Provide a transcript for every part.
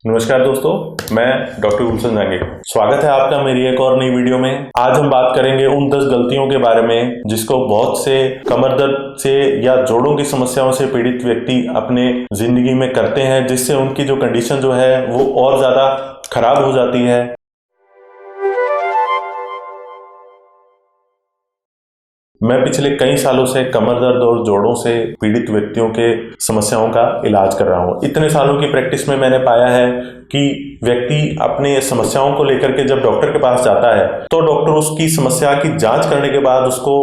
नमस्कार दोस्तों, मैं डॉक्टर गुलशन जांगे। स्वागत है आपका मेरी एक और नई वीडियो में। आज हम बात करेंगे उन 10 गलतियों के बारे में जिसको बहुत से कमर दर्द से या जोड़ों की समस्याओं से पीड़ित व्यक्ति अपने जिंदगी में करते हैं, जिससे उनकी जो कंडीशन जो है वो और ज्यादा खराब हो जाती है। मैं पिछले कई सालों से कमर दर्द और जोड़ों से पीड़ित व्यक्तियों के समस्याओं का इलाज कर रहा हूँ। इतने सालों की प्रैक्टिस में मैंने पाया है कि व्यक्ति अपने समस्याओं को लेकर के जब डॉक्टर के पास जाता है तो डॉक्टर उसकी समस्या की जांच करने के बाद उसको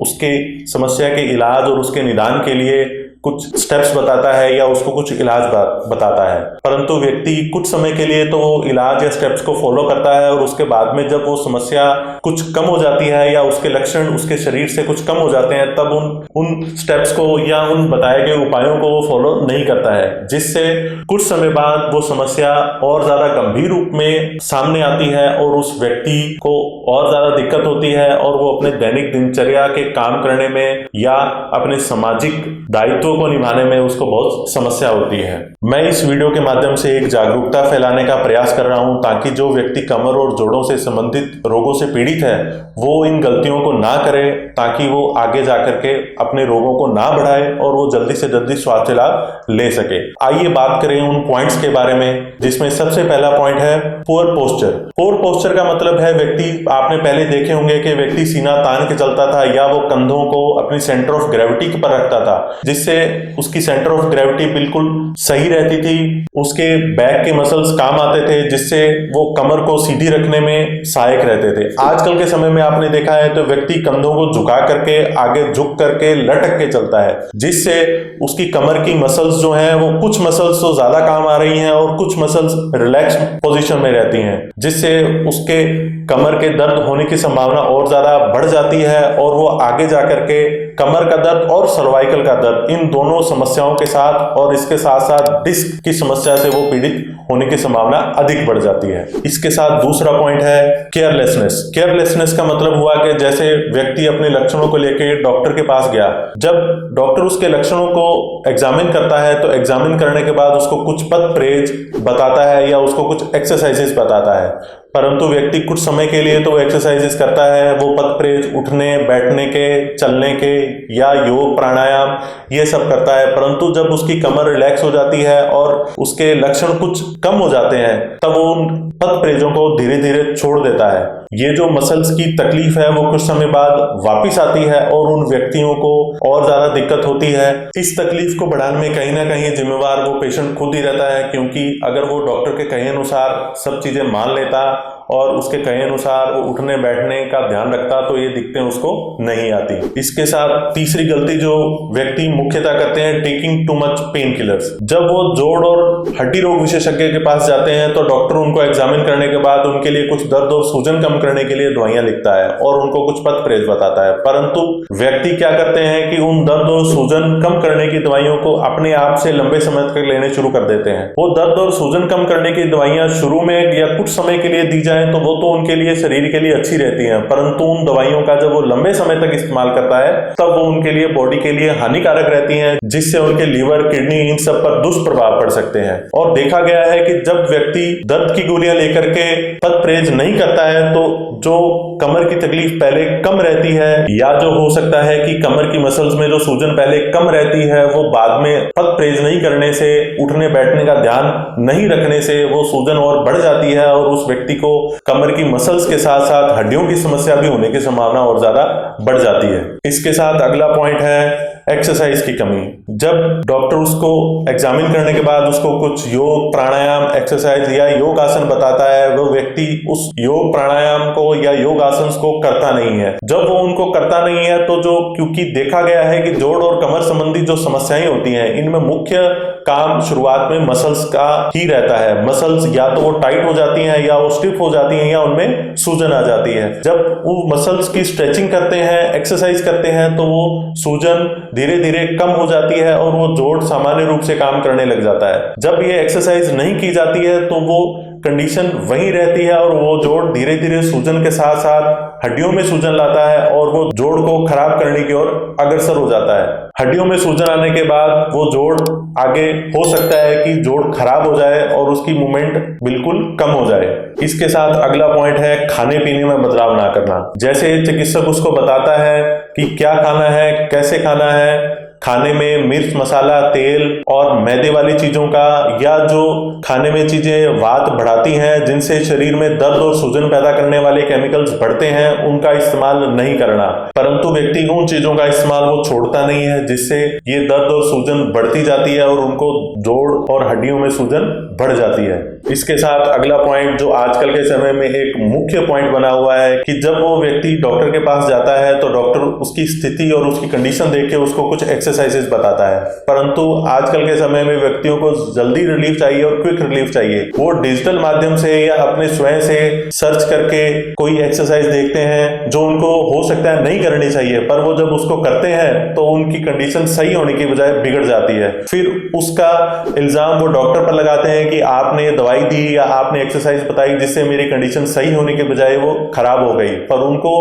उसके समस्या के इलाज और उसके निदान के लिए कुछ स्टेप्स बताता है या उसको कुछ इलाज बताता है। परंतु व्यक्ति कुछ समय के लिए तो वो इलाज या स्टेप्स को फॉलो करता है और उसके बाद में जब वो समस्या कुछ कम हो जाती है या उसके लक्षण उसके शरीर से कुछ कम हो जाते हैं तब उन स्टेप्स को या उन बताए गए उपायों को वो फॉलो नहीं करता है, जिससे कुछ समय बाद वो समस्या और ज्यादा गंभीर रूप में सामने आती है और उस व्यक्ति को और ज्यादा दिक्कत होती है और वो अपने दैनिक दिनचर्या के काम करने में या अपने सामाजिक दायित्व को निभाने में उसको बहुत समस्या होती है। मैं इस वीडियो के माध्यम से एक जागरूकता फैलाने का प्रयास कर रहा हूं ताकि जो व्यक्ति कमर और जोड़ों से संबंधित रोगों से पीड़ित है वो इन गलतियों को ना करे, ताकि वो आगे जाकर के अपने रोगों को ना बढ़ाए और वो जल्दी से जल्दी स्वास्थ्य लाभ ले सके। आइए बात करें उन पॉइंट्स के बारे में, जिसमें सबसे पहला पॉइंट है पुअर पोस्चर। पुअर पोस्चर का मतलब है व्यक्ति, आपने पहले देखे होंगे कि व्यक्ति सीना तान के चलता था या वो कंधों को अपनी सेंटर ऑफ ग्रेविटी पर रखता था, जिससे उसकी सेंटर ऑफ ग्रेविटी बिल्कुल सही रहती थी। उसके बैक के मसल्स काम आते थे जिससे वो कमर को सीधी रखने में सहायक रहते थे। आजकल के समय में आपने देखा है तो व्यक्ति कंधों को झुका करके आगे झुक करके लटक के चलता है, जिससे उसकी कमर की मसल्स जो हैं वो कुछ मसल्स तो ज्यादा काम आ रही हैं और कुछ मसल्स रिलैक्स पोजीशन में रहती हैं, जिससे उसके कमर के दर्द होने की संभावना और ज्यादा बढ़ जाती है और वो आगे जाकर के कमर का दर्द और सर्वाइकल का दर्द, इन दोनों समस्याओं के साथ और इसके साथ साथ डिस्क की समस्या से वो पीड़ित होने की संभावना अधिक बढ़ जाती है। इसके साथ दूसरा पॉइंट है केयरलेसनेस। केयरलेसनेस का मतलब हुआ कि जैसे व्यक्ति अपने लक्षणों को लेकर डॉक्टर के पास गया, जब डॉक्टर उसके लक्षणों को एग्जामिन करता है तो एग्जामिन करने के बाद उसको कुछ पथ परहेज बताता है या उसको कुछ एक्सरसाइजेस बताता है, परंतु व्यक्ति कुछ समय के लिए तो एक्सरसाइजेस करता है, वो पथ परहेज उठने बैठने के चलने के या योग प्राणायाम ये सब करता है, परंतु जब उसकी कमर रिलैक्स हो जाती है और उसके लक्षण कुछ कम हो जाते हैं तब वो उन पथ परहेजों को धीरे धीरे छोड़ देता है। ये जो मसल्स की तकलीफ है वो कुछ समय बाद वापिस आती है और उन व्यक्तियों को और ज्यादा दिक्कत होती है। इस तकलीफ को बढ़ाने में कहीं ना कहीं जिम्मेवार वो पेशेंट खुद ही रहता है, क्योंकि अगर वो डॉक्टर के कहे अनुसार सब चीजें मान लेता और उसके कहे अनुसार वो उठने बैठने का ध्यान रखता तो ये दिक्कतें उसको नहीं आती। इसके साथ तीसरी गलती जो व्यक्ति मुख्यतः करते हैं, taking too much pain killers. जब वो जोड़ और हड्डी रोग विशेषज्ञ के पास जाते हैं तो डॉक्टर उनको एग्जामिन करने के बाद उनके लिए कुछ दर्द और सूजन कम करने के लिए दवाइयां लिखता है और उनको कुछ पथ परहेज बताता है, परंतु व्यक्ति क्या करते हैं कि उन दर्द और सूजन कम करने की दवाइयों को अपने आप से लंबे समय तक लेने शुरू कर देते हैं। वो दर्द और सूजन कम करने की दवाइयां शुरू में या कुछ समय के लिए दी जाए तो वो तो उनके लिए शरीर के लिए अच्छी रहती हैं, परंतु उन दवाइयों का जब वो लंबे समय तक इस्तेमाल करता है तब वो उनके लिए बॉडी के लिए हानिकारक रहती हैं, जिससे उनके लीवर किडनी इन सब पर दुष्प्रभाव पड़ सकते हैं। और देखा गया है कि जब व्यक्ति दर्द की गोलियां लेकर के पथ परहेज नहीं करता है तो जो कमर की तकलीफ पहले कम रहती है या जो हो सकता है कि कमर की मसल्स में जो सूजन पहले कम रहती है वो बाद में पथ परहेज नहीं करने से, उठने बैठने का ध्यान नहीं रखने से वो सूजन और बढ़ जाती है और उस व्यक्ति को कमर की मसल्स के साथ साथ हड्डियों की समस्या भी होने की संभावना और ज्यादा बढ़ जाती है। इसके साथ अगला पॉइंट है एक्सरसाइज की कमी। जब डॉक्टर उसको एग्जामिन करने के बाद उसको कुछ योग प्राणायाम एक्सरसाइज या योग आसन बताता है, वो व्यक्ति उस योग प्राणायाम को या योग आसन को करता नहीं है। जब वो उनको करता नहीं है तो जो, क्योंकि देखा गया है कि जोड़ और कमर संबंधी जो समस्याएं होती हैं इनमें मुख्य काम शुरुआत में मसल्स का ही रहता है। मसल्स या तो वो टाइट हो जाती हैं या वो स्टिफ हो जाती हैं या उनमें सूजन आ जाती है। जब वो मसल्स की स्ट्रेचिंग करते हैं, एक्सरसाइज करते हैं तो वो सूजन धीरे धीरे कम हो जाती है और वो जोड़ सामान्य रूप से काम करने लग जाता है। जब ये एक्सरसाइज नहीं की जाती है तो वो कंडीशन वही रहती है और वो जोड़ धीरे धीरे सूजन के साथ साथ हड्डियों में सूजन लाता है और वो जोड़ को खराब करने की ओर अग्रसर हो जाता है। हड्डियों में सूजन आने के बाद वो जोड़ आगे हो सकता है कि जोड़ खराब हो जाए और उसकी मूवमेंट बिल्कुल कम हो जाए। इसके साथ अगला पॉइंट है खाने पीने में बदलाव ना करना। जैसे चिकित्सक उसको बताता है कि क्या खाना है, कैसे खाना है, खाने में मिर्च, मसाला, तेल और मैदे वाली चीजों का या जो खाने में चीजें वात बढ़ाती हैं, जिनसे शरीर में दर्द और सूजन पैदा करने वाले केमिकल्स बढ़ते हैं, उनका इस्तेमाल नहीं करना। परंतु व्यक्ति उन चीजों का इस्तेमाल वो छोड़ता नहीं है, जिससे ये दर्द और सूजन बढ़ती जाती है और उनको जोड़ और हड्डियों में सूजन बढ़ जाती है। इसके साथ अगला पॉइंट जो आजकल के समय में एक मुख्य पॉइंट बना हुआ है कि जब वो व्यक्ति डॉक्टर के पास जाता है तो डॉक्टर उसकी स्थिति और उसकी कंडीशन देख के उसको कुछ एक्सरसाइजेस बताता है। परंतु आजकल के समय में व्यक्तियों को जल्दी रिलीफ चाहिए और क्विक रिलीफ चाहिए। वो डिजिटल माध्यम से या अपने स्वयं से सर्च करके कोई एक्सरसाइज देखते हैं जो उनको हो सकता है नहीं करनी चाहिए, पर वो जब उसको करते हैं तो उनकी कंडीशन सही होने की बजाय बिगड़ जाती है। फिर उसका इल्जाम वो डॉक्टर पर लगाते हैं कि आपने दवाई दी या आपने एक्सरसाइज बताई जिससे मेरी कंडीशन सही होने के बजाय वो खराब हो गई। पर उनको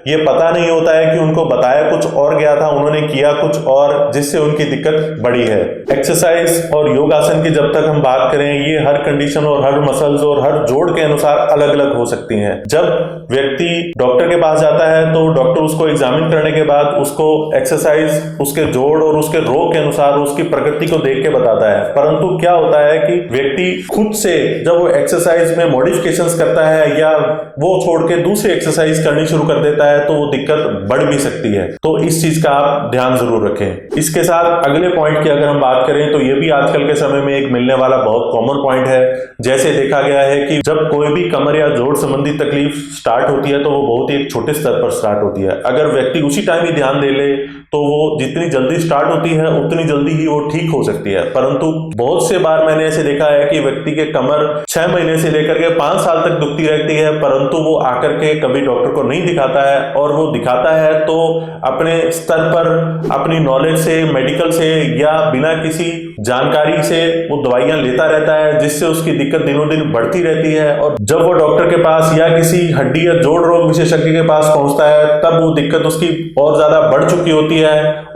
ये पता नहीं होता है कि उनको बताया कुछ और गया था, उन्होंने किया कुछ और, जिससे उनकी दिक्कत बढ़ी है। एक्सरसाइज और योगासन की जब तक हम बात करें, ये हर कंडीशन और हर मसल्स और हर जोड़ के अनुसार अलग अलग हो सकती हैं। जब व्यक्ति डॉक्टर के पास जाता है तो डॉक्टर उसको एग्जामिन करने के बाद उसको एक्सरसाइज उसके जोड़ और उसके रोग के अनुसार उसकी प्रकृति को देख के बताता है। परंतु क्या होता है कि व्यक्ति खुद से जब वो एक्सरसाइज में मॉडिफिकेशंस करता है या वो छोड़ के दूसरी एक्सरसाइज करनी शुरू कर देता है तो वो दिक्कत बढ़ भी सकती है। तो इस चीज का आप ध्यान जरूर रखें। इसके साथ अगले पॉइंट की अगर हम बात करें तो ये भी आजकल के समय में एक मिलने वाला बहुत कॉमन पॉइंट है। जैसे देखा गया है कि जब कोई भी कमर या जोड़ संबंधी तकलीफ स्टार्ट होती है तो वो बहुत ही एक छोटे स्तर पर स्टार्ट होती है। अगर व्यक्ति उसी टाइम ही ध्यान दे ले तो वो जितनी जल्दी स्टार्ट होती है उतनी जल्दी ही वो ठीक हो सकती है। परंतु बहुत से बार मैंने ऐसे देखा है कि व्यक्ति के कमर 6 महीने से लेकर के 5 साल तक दुखती रहती है, परंतु वो आकर के कभी डॉक्टर को नहीं दिखाता है, और वो दिखाता है तो अपने स्तर पर अपनी नॉलेज से, मेडिकल से या बिना किसी जानकारी से वो दवाइयां लेता रहता है, जिससे उसकी दिक्कत दिनों दिन बढ़ती रहती है। और जब वो डॉक्टर के पास या किसी हड्डी या जोड़ रोग विशेषज्ञ के पास पहुंचता है तब वो दिक्कत उसकी और ज्यादा बढ़ चुकी होती है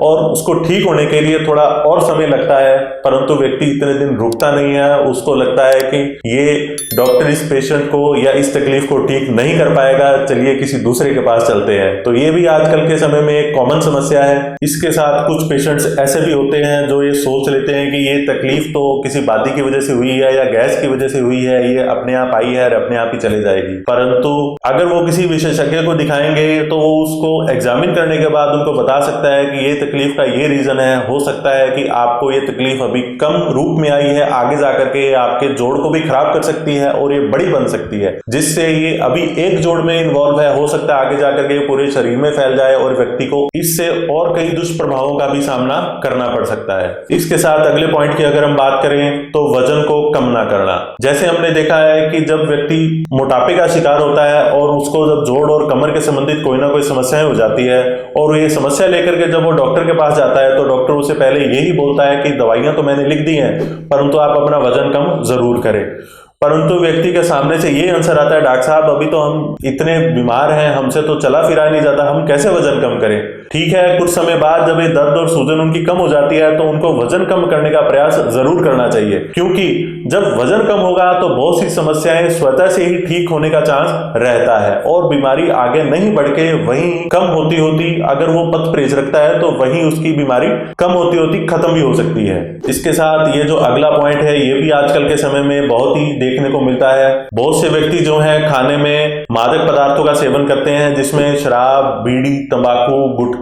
और उसको ठीक होने के लिए थोड़ा और समय लगता है। परंतु व्यक्ति इतने दिन रुकता नहीं है, उसको लगता है कि ये डॉक्टर इस पेशेंट को या इस तकलीफ को ठीक नहीं कर पाएगा, चलिए किसी दूसरे के पास चलते हैं। तो ये भी आजकल के समय में एक कॉमन समस्या है। इसके साथ कुछ पेशेंट्स ऐसे भी होते हैं जो ये सोच लेते हैं कि ये तकलीफ तो किसी बादी की वजह से हुई है या गैस की वजह से हुई है, ये अपने आप आई है और अपने आप ही चले जाएगी। परंतु अगर वो किसी विशेषज्ञ को दिखाएंगे तो वो उसको एग्जामिन करने के बाद उनको बता सकता है कि ये तकलीफ का ये रीजन है। हो सकता है कि आपको ये तकलीफ अभी कम रूप में आई है, आगे जाकर के आपके जोड़ को भी खराब कर सकती है और ये बड़ी बन सकती है, जिससे ये अभी एक जोड़ में इन्वॉल्व है, हो सकता है आगे जाकर के पूरे शरीर में फैल जाए और व्यक्ति को इससे और कई दुष्प्रभावों का भी सामना करना पड़ सकता है। इसके साथ अगले पॉइंट की अगर हम बात करें तो वजन को कम ना करना। जैसे हमने देखा है कि जब व्यक्ति मोटापे का शिकार होता है और उसको जब जोड़ और कमर के संबंधित कोई ना कोई समस्याएं हो जाती है और ये समस्या लेकर के जब वो डॉक्टर के पास जाता है तो डॉक्टर उसे पहले यही बोलता है कि दवाइयां तो मैंने लिख दी हैं, परंतु आप अपना वजन कम जरूर करें। परंतु व्यक्ति के सामने से ये आंसर आता है, डॉक्टर साहब अभी तो हम इतने बीमार हैं, हमसे तो चला फिरा नहीं जाता, हम कैसे वजन कम करें। ठीक है, कुछ समय बाद जब ये दर्द और सूजन उनकी कम हो जाती है तो उनको वजन कम करने का प्रयास जरूर करना चाहिए, क्योंकि जब वजन कम होगा तो बहुत सी समस्याएं स्वतः से ही ठीक होने का चांस रहता है और बीमारी आगे नहीं बढ़ के वहीं कम होती होती, अगर वो पथ परहेज रखता है तो वहीं उसकी बीमारी कम होती होती खत्म भी हो सकती है। इसके साथ ये जो अगला पॉइंट है ये भी आजकल के समय में बहुत ही देखने को मिलता है। बहुत से व्यक्ति जो है खाने में मादक पदार्थों का सेवन करते हैं, जिसमें शराब, बीड़ी, तंबाकू, गुटखा,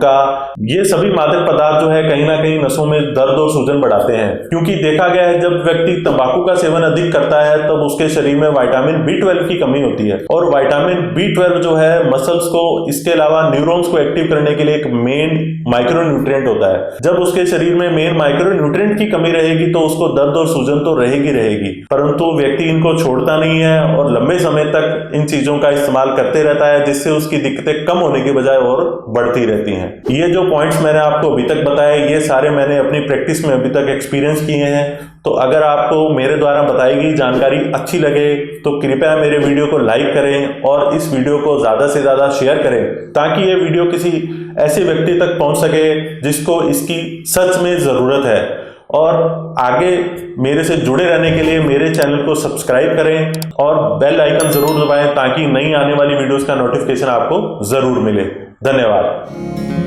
ये सभी मादक पदार्थ जो है कहीं ना कहीं नसों में दर्द और सूजन बढ़ाते हैं। क्योंकि देखा गया है जब व्यक्ति तंबाकू का सेवन अधिक करता है तब उसके शरीर में विटामिन B12 की कमी होती है और विटामिन B12 जो है मसल्स को, इसके अलावा न्यूरॉन्स को एक्टिव करने के लिए एक मेन माइक्रोन्यूट्रिएंट होता है। जब उसके शरीर में मेन माइक्रोन्यूट्रिएंट की कमी रहेगी तो उसको दर्द और सूजन तो रहेगी, परंतु व्यक्ति इनको छोड़ता नहीं है और लंबे समय तक इन चीजों का इस्तेमाल करते रहता है, जिससे उसकी दिक्कतें कम होने के बजाय और बढ़ती रहती हैं। हैं। ये जो पॉइंट्स मैंने आपको अभी तक बताए, ये सारे मैंने अपनी प्रैक्टिस में अभी तक एक्सपीरियंस किए हैं। तो अगर आपको मेरे द्वारा बताई गई जानकारी अच्छी लगे तो कृपया मेरे वीडियो को लाइक करें और इस वीडियो को ज़्यादा से ज़्यादा शेयर करें, ताकि ये वीडियो किसी ऐसे व्यक्ति तक पहुंच सके जिसको इसकी सच में ज़रूरत है। और आगे मेरे से जुड़े रहने के लिए मेरे चैनल को सब्सक्राइब करें और बेल आइकन ज़रूर दबाएं, ताकि नई आने वाली वीडियोस का नोटिफिकेशन आपको ज़रूर मिले। धन्यवाद।